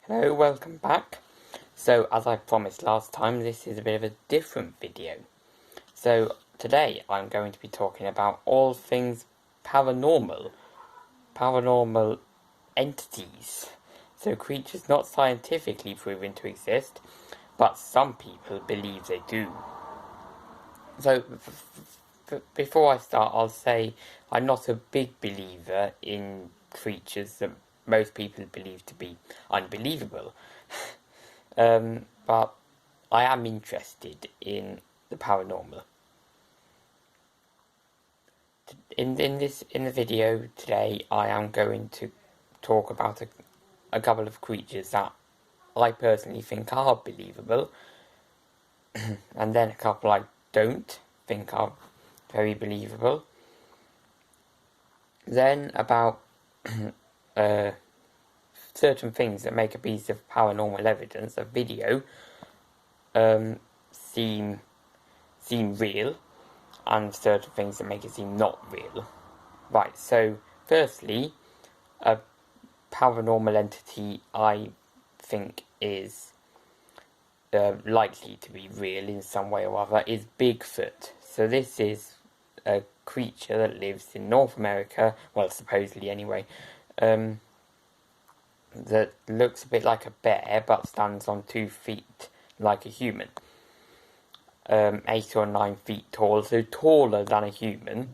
Hello, welcome back. So, as I promised last time, this is a bit of a different video. So, today I'm going to be talking about all things paranormal. Paranormal entities. So, creatures not scientifically proven to exist, but some people believe they do. So, before I start, I'll say I'm not a big believer in creatures that most people believe to be unbelievable. But I am interested in the paranormal. In the video today, I am going to talk about a couple of creatures that I personally think are believable, and then a couple I don't think are very believable. Then about certain things that make a piece of paranormal evidence, a video, seem real, and certain things that make it seem not real. Right, so firstly, a paranormal entity I think is likely to be real in some way or other is Bigfoot. So this is a creature that lives in North America, well, supposedly anyway, that looks a bit like a bear but stands on 2 feet like a human. 8 or 9 feet tall, so taller than a human,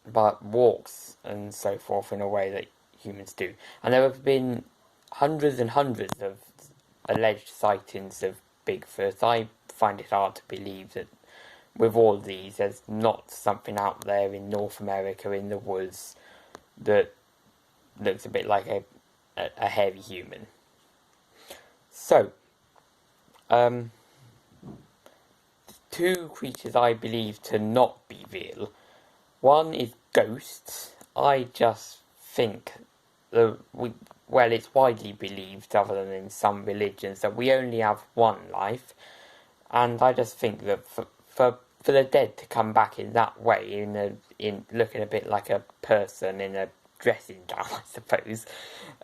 but walks and so forth in a way that humans do. And there have been hundreds and hundreds of alleged sightings of Bigfoot. I find it hard to believe that with all these, there's not something out there in North America in the woods that looks a bit like a hairy human. So, two creatures I believe to not be real. One is ghosts. I just think it's widely believed, other than in some religions, that we only have one life, and I just think that for the dead to come back in that way, in looking a bit like a person in a dressing gown, I suppose,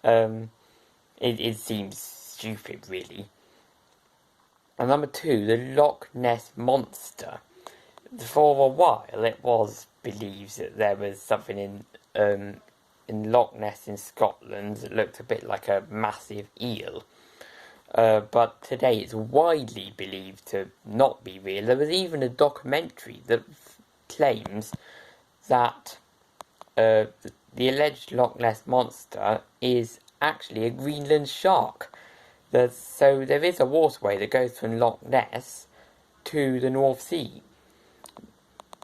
it seems stupid, really. And number two, the Loch Ness monster. For a while, it was believed that there was something in Loch Ness in Scotland that looked a bit like a massive eel. But today it's widely believed to not be real. There was even a documentary that claims that the alleged Loch Ness monster is actually a Greenland shark. So there is a waterway that goes from Loch Ness to the North Sea.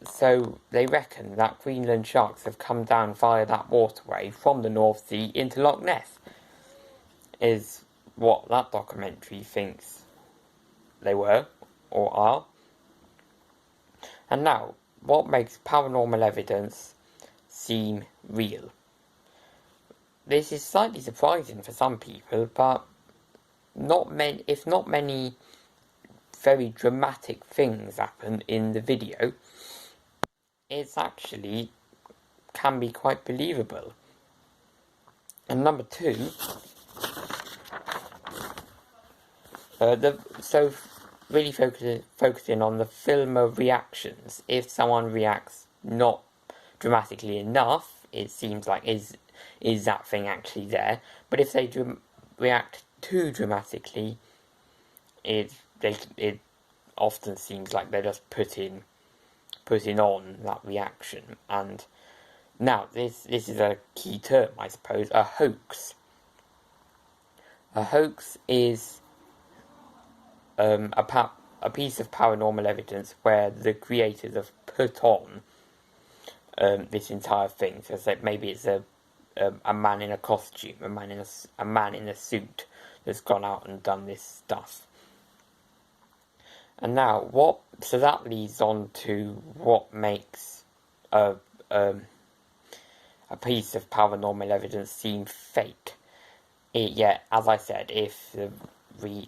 So they reckon that Greenland sharks have come down via that waterway from the North Sea into Loch Ness, is what that documentary thinks they were, or are. And now, what makes paranormal evidence seem real? This is slightly surprising for some people, but not many very dramatic things happen in the video, it's actually can be quite believable. And number two, really focusing on the filmer reactions. If someone reacts not dramatically enough, it seems like is that thing actually there? But if they react too dramatically, it often seems like they're just putting on that reaction. And now this is a key term, I suppose, a hoax. A hoax is a piece of paranormal evidence where the creators have put on this entire thing. So maybe it's a man in a costume, a man in a suit that's gone out and done this stuff. And now, so that leads on to what makes a piece of paranormal evidence seem fake. As I said, if the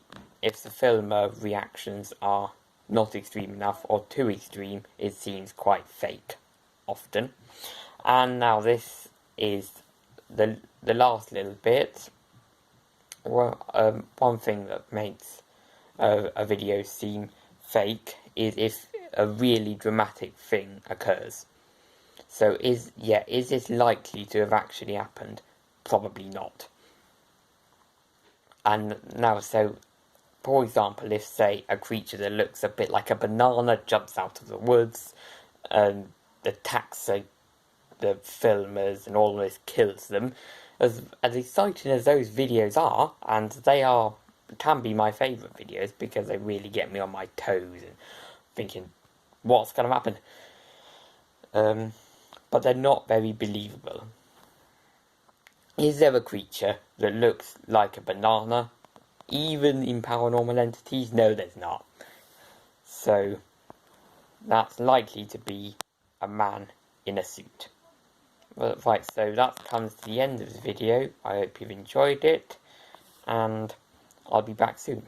filmer reactions are not extreme enough or too extreme, it seems quite fake, often. And now this is the last little bit. well, one thing that makes a video seem fake is if a really dramatic thing occurs. So is this likely to have actually happened? Probably not. And now, so for example, if say a creature that looks a bit like a banana jumps out of the woods and attacks the filmers and all this, kills them, as exciting as those videos are, and they can be my favourite videos because they really get me on my toes and thinking, what's going to happen? But they're not very believable. Is there a creature that looks like a banana? Even in paranormal entities? No, there's not. So, that's likely to be a man in a suit. Well, right, so that comes to the end of the video. I hope you've enjoyed it, and I'll be back soon.